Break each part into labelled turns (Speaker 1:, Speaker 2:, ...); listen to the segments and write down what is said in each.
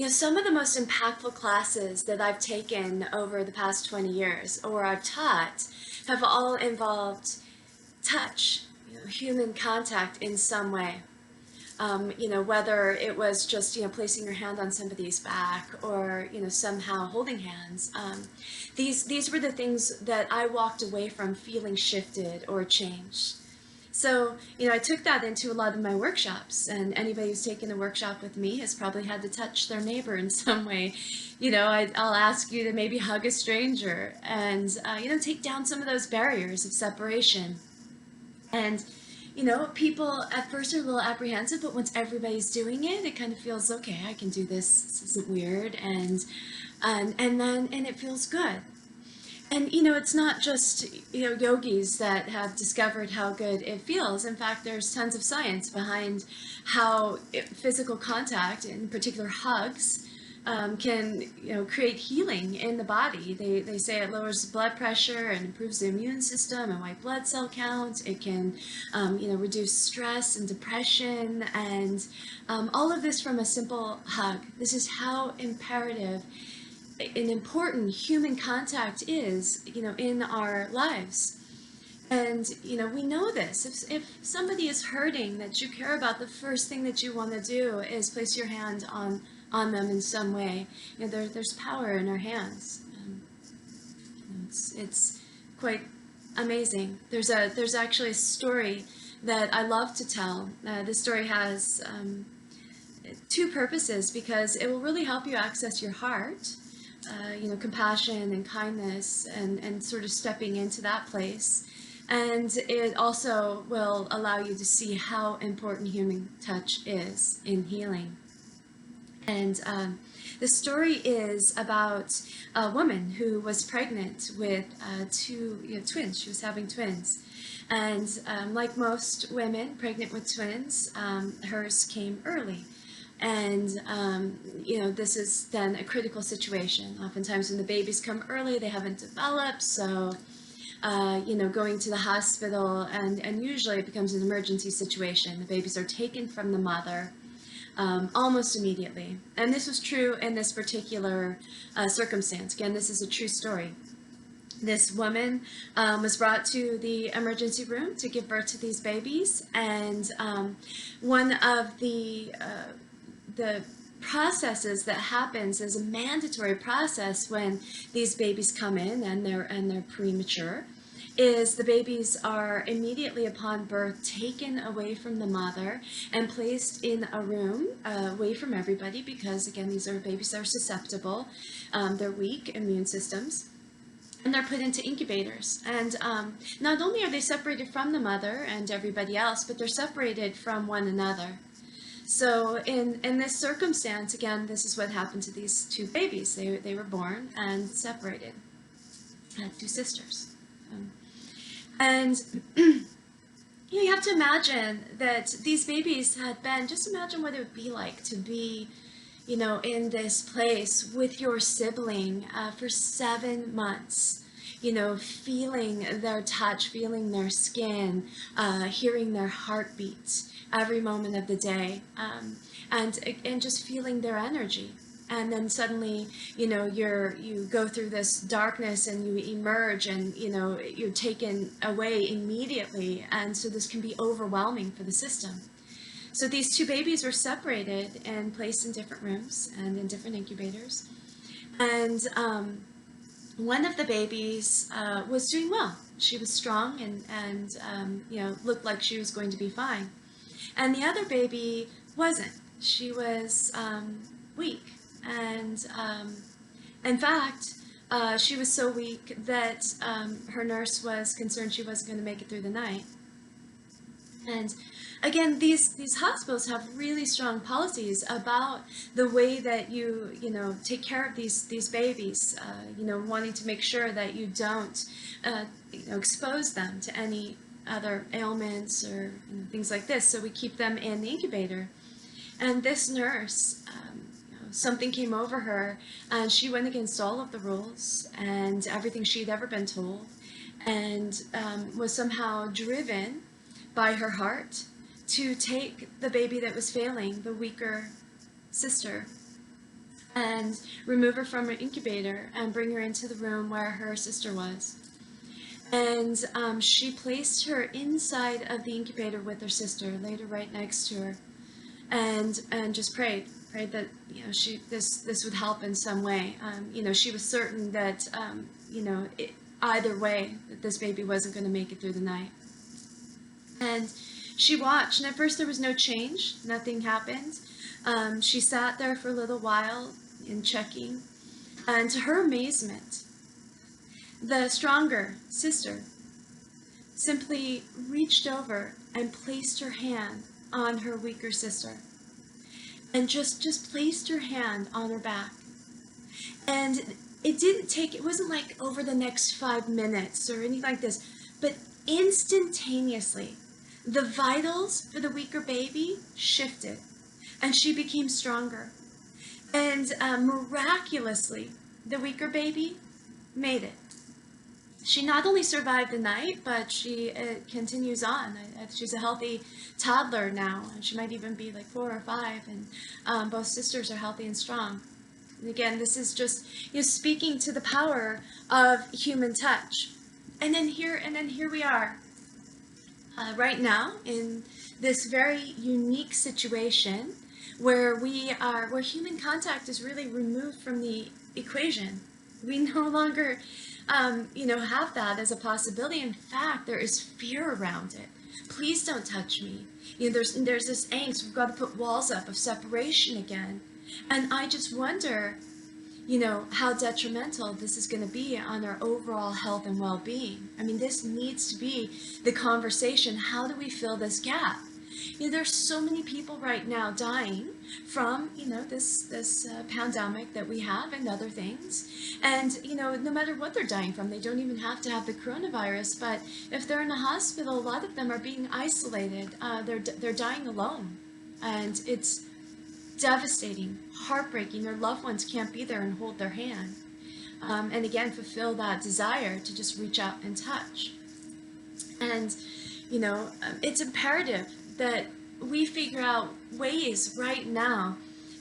Speaker 1: Some of the most impactful classes that I've taken over the past 20 years or I've taught have all involved touch, human contact in some way. Whether it was just, placing your hand on somebody's back or, somehow holding hands. These were the things that I walked away from feeling shifted or changed. So, I took that into a lot of my workshops, and anybody who's taken a workshop with me has probably had to touch their neighbor in some way. I'll ask you to maybe hug a stranger and, take down some of those barriers of separation. And, people at first are a little apprehensive, but once everybody's doing it, it kind of feels, okay, I can do this. This isn't weird. And it feels good. And it's not just yogis that have discovered how good it feels. In fact, there's tons of science behind how physical contact, in particular hugs, can create healing in the body. They say it lowers blood pressure and improves the immune system and white blood cell count. It can reduce stress and depression, and all of this from a simple hug. This is how imperative an important human contact is, in our lives. And, we know this. If somebody is hurting that you care about, the first thing that you want to do is place your hand on them in some way. There's power in our hands. It's quite amazing. There's actually a story that I love to tell. This story has two purposes, because it will really help you access your heart. Compassion and kindness, and sort of stepping into that place. And it also will allow you to see how important human touch is in healing. And the story is about a woman who was pregnant with two twins. She was having twins. And like most women pregnant with twins, hers came early. And, this is then a critical situation. Oftentimes when the babies come early, they haven't developed, so, going to the hospital, and usually it becomes an emergency situation. The babies are taken from the mother almost immediately. And this was true in this particular circumstance. Again, this is a true story. This woman was brought to the emergency room to give birth to these babies, and one of the processes that happens is a mandatory process when these babies come in and they're premature, is the babies are immediately upon birth taken away from the mother and placed in a room away from everybody, because again, these are babies that are susceptible, they're weak immune systems. And they're put into incubators. And not only are they separated from the mother and everybody else, but they're separated from one another. So in this circumstance, again, this is what happened to these two babies. They were born and separated. Had two sisters. And you have to imagine that these babies had been, just imagine what it would be like to be, in this place with your sibling for 7 months. Feeling their touch, feeling their skin, hearing their heartbeats every moment of the day, and just feeling their energy. And then suddenly, you go through this darkness and you emerge, and you're taken away immediately, and so this can be overwhelming for the system. So these two babies were separated and placed in different rooms and in different incubators, and one of the babies was doing well. She was strong and looked like she was going to be fine. And the other baby wasn't. She was weak. And in fact, she was so weak that her nurse was concerned she wasn't going to make it through the night. And again, these hospitals have really strong policies about the way that you take care of these babies, wanting to make sure that you don't expose them to any other ailments or things like this. So we keep them in the incubator. And this nurse, something came over her, and she went against all of the rules and everything she'd ever been told, and was somehow driven by her heart to take the baby that was failing, the weaker sister, and remove her from her incubator and bring her into the room where her sister was. And she placed her inside of the incubator with her sister, laid her right next to her, and just prayed that this would help in some way. She was certain that either way that this baby wasn't going to make it through the night. And she watched, and at first there was no change, nothing happened. She sat there for a little while in checking, and to her amazement, the stronger sister simply reached over and placed her hand on her weaker sister, and just placed her hand on her back. And it wasn't like over the next 5 minutes or anything like this, but instantaneously, the vitals for the weaker baby shifted, and she became stronger. And miraculously, the weaker baby made it. She not only survived the night, but she continues on. She's a healthy toddler now, and she might even be like 4 or 5, and both sisters are healthy and strong. And again, this is just speaking to the power of human touch. And then here we are, right now in this very unique situation where where human contact is really removed from the equation. We no longer have that as a possibility. In fact, there is fear around it. Please don't touch me. There's this angst. We've got to put walls up of separation again. And I just wonder, how detrimental this is going to be on our overall health and well-being. I mean, this needs to be the conversation. How do we fill this gap? There's so many people right now dying from, this pandemic that we have and other things. And, no matter what they're dying from, they don't even have to have the coronavirus. But if they're in a hospital, a lot of them are being isolated. They're dying alone. And it's devastating, heartbreaking. Their loved ones can't be there and hold their hand. And again, fulfill that desire to just reach out and touch. And, it's imperative that we figure out ways right now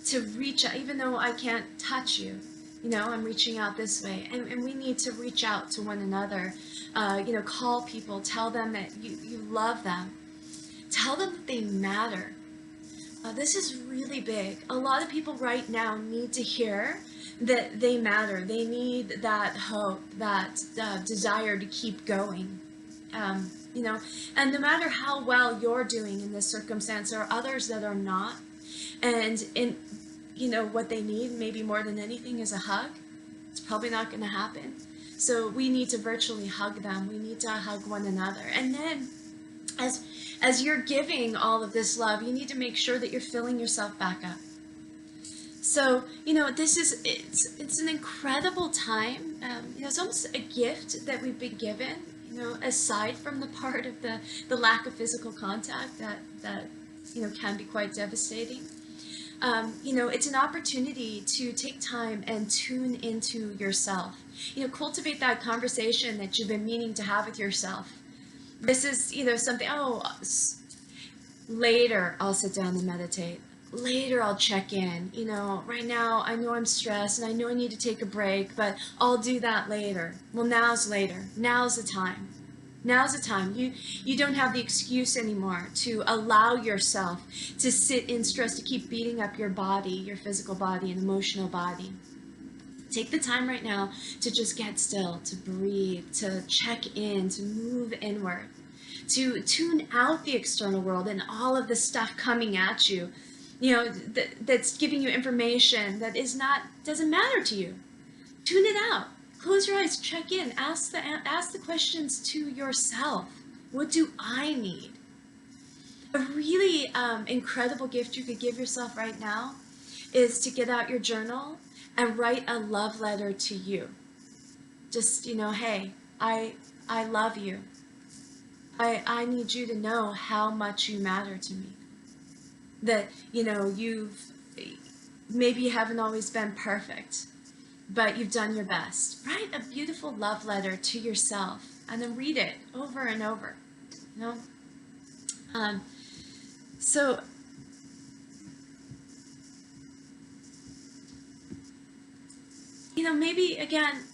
Speaker 1: to reach out, even though I can't touch you, I'm reaching out this way. And we need to reach out to one another, call people, tell them that you love them, tell them that they matter. This is really big. A lot of people right now need to hear that they matter. They need that hope, that desire to keep going. And no matter how well you're doing in this circumstance, there are others that are not. And what they need, maybe more than anything, is a hug. It's probably not going to happen. So we need to virtually hug them. We need to hug one another. And then as you're giving all of this love, you need to make sure that you're filling yourself back up. So, it's an incredible time. It's almost a gift that we've been given, aside from the part of the lack of physical contact that can be quite devastating. It's an opportunity to take time and tune into yourself. Cultivate that conversation that you've been meaning to have with yourself. This is, something, later I'll sit down and meditate. Later I'll check in. Right now I know I'm stressed and I know I need to take a break, but I'll do that later. Well, now's later. Now's the time. Now's the time. You don't have the excuse anymore to allow yourself to sit in stress, to keep beating up your body, your physical body and emotional body. Take the time right now to just get still, to breathe, to check in, to move inward, to tune out the external world and all of the stuff coming at you, that's giving you information that doesn't matter to you. Tune it out. Close your eyes, check in, ask the questions to yourself. What do I need? A really incredible gift you could give yourself right now is to get out your journal and write a love letter to you. Just, hey, I love you. I need you to know how much you matter to me. That, maybe you haven't always been perfect, but you've done your best. Write a beautiful love letter to yourself and then read it over and over. So maybe again,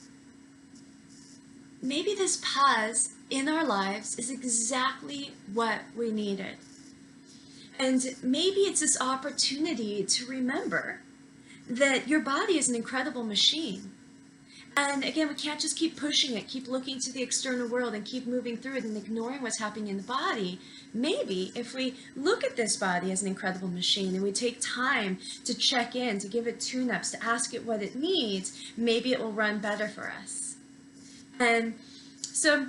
Speaker 1: maybe this pause in our lives is exactly what we needed. And maybe it's this opportunity to remember that your body is an incredible machine. And again, we can't just keep pushing it, keep looking to the external world and keep moving through it and ignoring what's happening in the body. Maybe if we look at this body as an incredible machine and we take time to check in, to give it tune-ups, to ask it what it needs, maybe it will run better for us. And so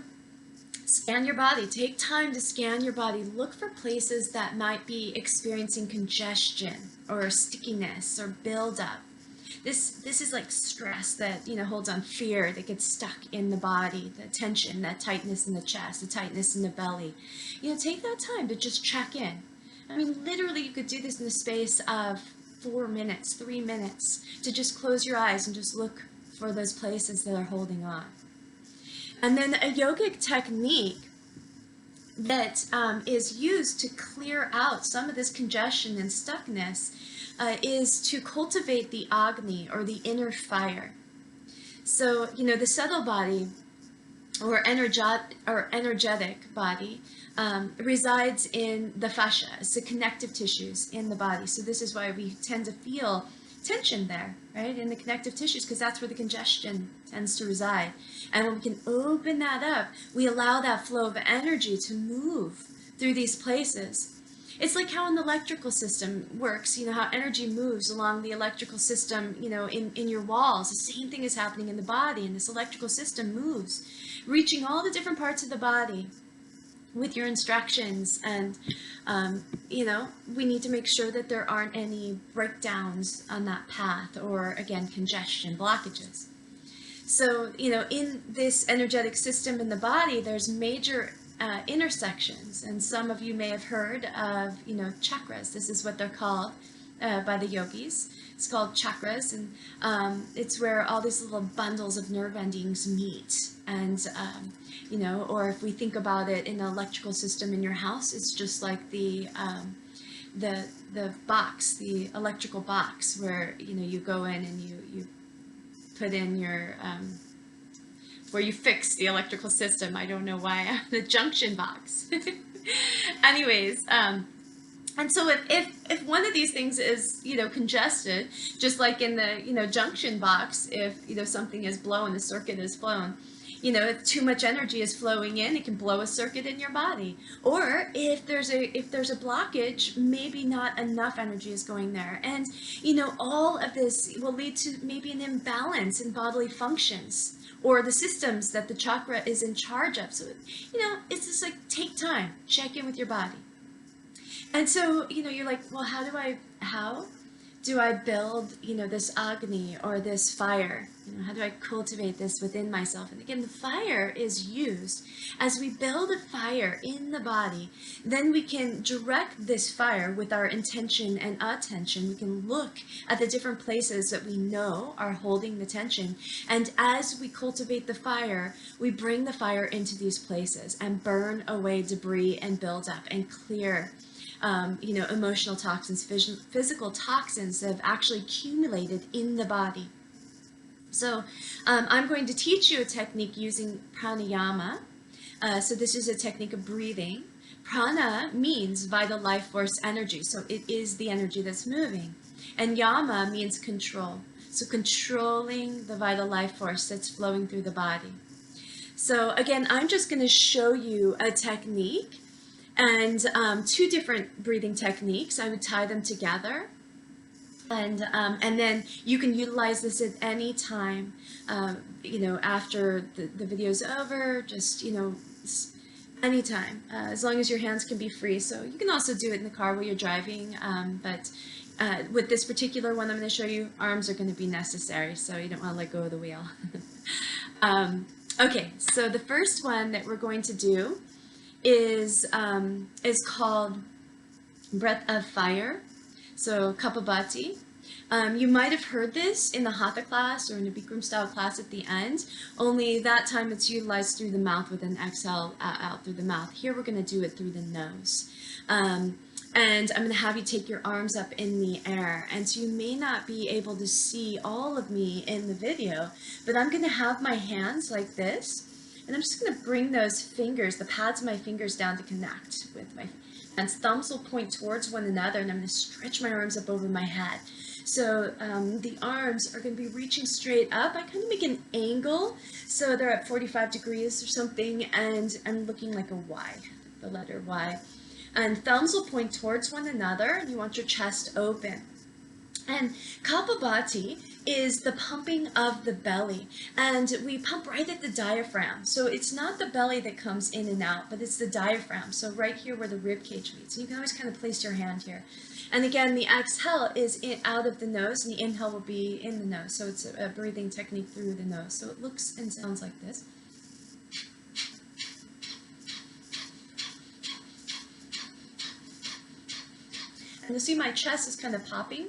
Speaker 1: scan your body. Take time to scan your body. Look for places that might be experiencing congestion or stickiness or buildup. This is like stress that, holds on, fear that gets stuck in the body, the tension, that tightness in the chest, the tightness in the belly. Take that time to just check in. I mean, literally, you could do this in the space of 4 minutes, 3 minutes, to just close your eyes and just look for those places that are holding on. And then a yogic technique that is used to clear out some of this congestion and stuckness is to cultivate the Agni, or the inner fire. So, the subtle body, or energetic body, resides in the fascia. It's the connective tissues in the body. So this is why we tend to feel tension there, right, in the connective tissues, because that's where the congestion tends to reside. And when we can open that up, we allow that flow of energy to move through these places. It's like how an electrical system works, how energy moves along the electrical system, in your walls. The same thing is happening in the body, and this electrical system moves, reaching all the different parts of the body with your instructions. And, we need to make sure that there aren't any breakdowns on that path, or, again, congestion, blockages. So, in this energetic system in the body, there's major intersections, and some of you may have heard of, chakras. This is what they're called by the yogis. It's called chakras, and it's where all these little bundles of nerve endings meet. And, or if we think about it in an electrical system in your house, it's just like the box, the electrical box, where, you go in and you put in your, where you fix the electrical system. I don't know why, the junction box. Anyways, and so if one of these things is, congested, just like in the, junction box, if, something is blown, the circuit is blown, if too much energy is flowing in, it can blow a circuit in your body. Or if there's a blockage, maybe not enough energy is going there. And, all of this will lead to maybe an imbalance in bodily functions, or the systems that the chakra is in charge of. So, it's just like, take time, check in with your body. And so, you're like, well, how do I build, this Agni, or this fire? How do I cultivate this within myself? And again, the fire is used as we build a fire in the body. Then we can direct this fire with our intention and attention. We can look at the different places that we know are holding the tension. And as we cultivate the fire, we bring the fire into these places and burn away debris and build up and clear emotional toxins, physical toxins that have actually accumulated in the body. So I'm going to teach you a technique using pranayama. So this is a technique of breathing. Prana means vital life force energy, so it is the energy that's moving. And yama means control, so controlling the vital life force that's flowing through the body. So again, I'm just going to show you a technique, and 2 different breathing techniques. I would tie them together, and then you can utilize this at any time, after the video's over, just, anytime, as long as your hands can be free. So you can also do it in the car while you're driving, but with this particular one I'm going to show you, arms are going to be necessary, so you don't want to let go of the wheel. Okay, so the first one that we're going to do is called Breath of Fire, so Kapalabhati. You might have heard this in the Hatha class or in a Bikram style class at the end, only that time it's utilized through the mouth with an exhale out through the mouth. Here we're going to do it through the nose. And I'm going to have you take your arms up in the air. And so you may not be able to see all of me in the video, but I'm going to have my hands like this. And I'm just going to bring those fingers, the pads of my fingers down to connect with my hands. Thumbs will point towards one another, and I'm going to stretch my arms up over my head. So the arms are going to be reaching straight up. I kind of make an angle, so they're at 45 degrees or something, and I'm looking like a Y, the letter Y. And thumbs will point towards one another, and you want your chest open. And Kapalbhati is the pumping of the belly, and we pump right at the diaphragm. So it's not the belly that comes in and out, but it's the diaphragm. So right here where the rib cage meets. And you can always kind of place your hand here. And again, the exhale is out of the nose, and the inhale will be in the nose. So it's a breathing technique through the nose. So it looks and sounds like this. And you'll see my chest is kind of popping.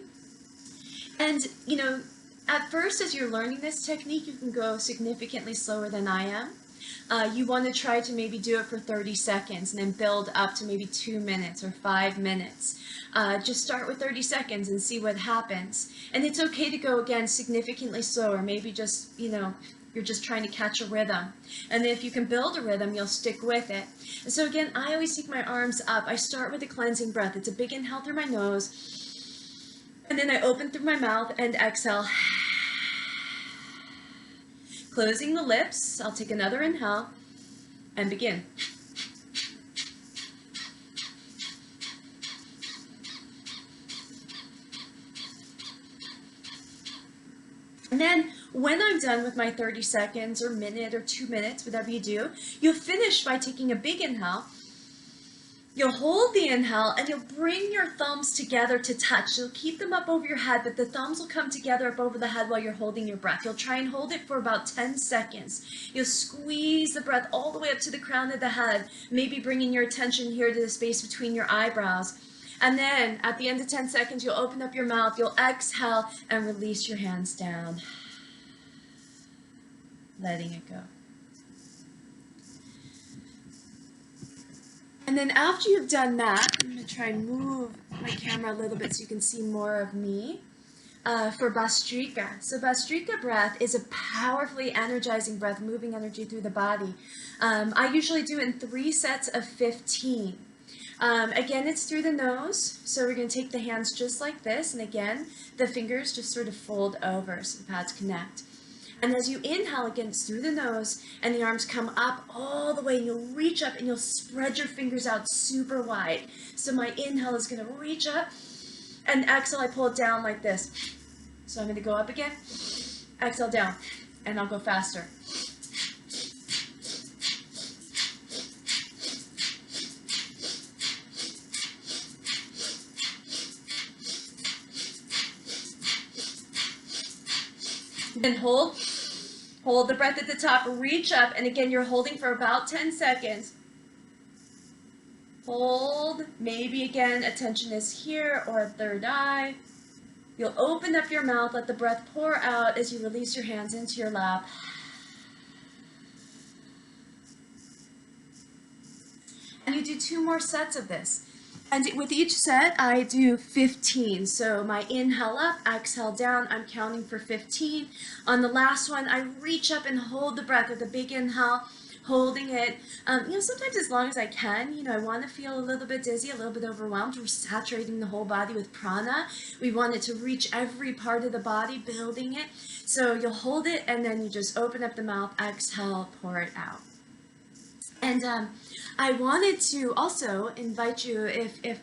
Speaker 1: And, you know, at first as you're learning this technique, you can go significantly slower than I am. You want to try to maybe do it for 30 seconds and then build up to maybe 2 minutes or 5 minutes. Just start with 30 seconds and see what happens. And it's okay to go again significantly slower, maybe just, you know, you're just trying to catch a rhythm. And if you can build a rhythm, you'll stick with it. And so again, I always take my arms up. I start with a cleansing breath. It's a big inhale through my nose. And then I open through my mouth and exhale. Closing the lips, I'll take another inhale and begin. And then when I'm done with my 30 seconds or minute or 2 minutes, whatever you do, you'll finish by taking a big inhale. You'll hold the inhale and you'll bring your thumbs together to touch. You'll keep them up over your head, but the thumbs will come together up over the head while you're holding your breath. You'll try and hold it for about 10 seconds. You'll squeeze the breath all the way up to the crown of the head, maybe bringing your attention here to the space between your eyebrows. And then at the end of 10 seconds, you'll open up your mouth, you'll exhale and release your hands down, letting it go. And then after you've done that, I'm going to try and move my camera a little bit so you can see more of me for Bhastrika. So Bhastrika breath is a powerfully energizing breath, moving energy through the body. I usually do it in 3 sets of 15. Again, it's through the nose, so we're going to take the hands just like this, and again, the fingers just sort of fold over so the pads connect. And as you inhale, again, it's through the nose, and the arms come up all the way, and you'll reach up, and you'll spread your fingers out super wide. So my inhale is going to reach up, and exhale, I pull it down like this. So I'm going to go up again, exhale down, and I'll go faster. Then hold the breath at the top, reach up, and again, you're holding for about 10 seconds. Hold, maybe again, attention is here or third eye. You'll open up your mouth, let the breath pour out as you release your hands into your lap. And you do 2 more sets of this. And with each set, I do 15. So my inhale up, exhale down, I'm counting for 15. On the last one, I reach up and hold the breath with a big inhale, holding it, sometimes as long as I can. I want to feel a little bit dizzy, a little bit overwhelmed. We're saturating the whole body with prana. We want it to reach every part of the body, building it. So you'll hold it, and then you just open up the mouth, exhale, pour it out. And I wanted to also invite you, if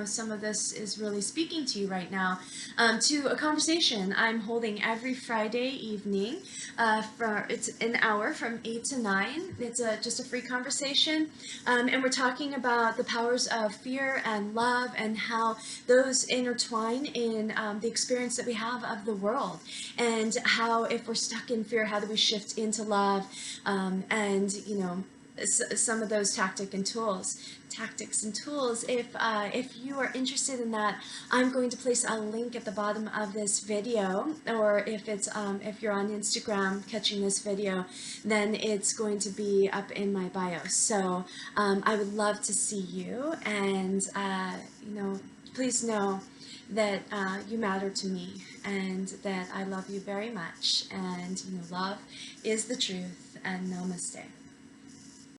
Speaker 1: some of this is really speaking to you right now, to a conversation I'm holding every Friday evening. It's an hour from 8 to 9. It's just a free conversation, and we're talking about the powers of fear and love and how those intertwine in the experience that we have of the world, and how if we're stuck in fear, how do we shift into love, and some of those tactics and tools. If you are interested in that, I'm going to place a link at the bottom of this video, or if you're on Instagram catching this video, then it's going to be up in my bio. So I would love to see you, and please know that you matter to me, and that I love you very much, and love is the truth, and namaste.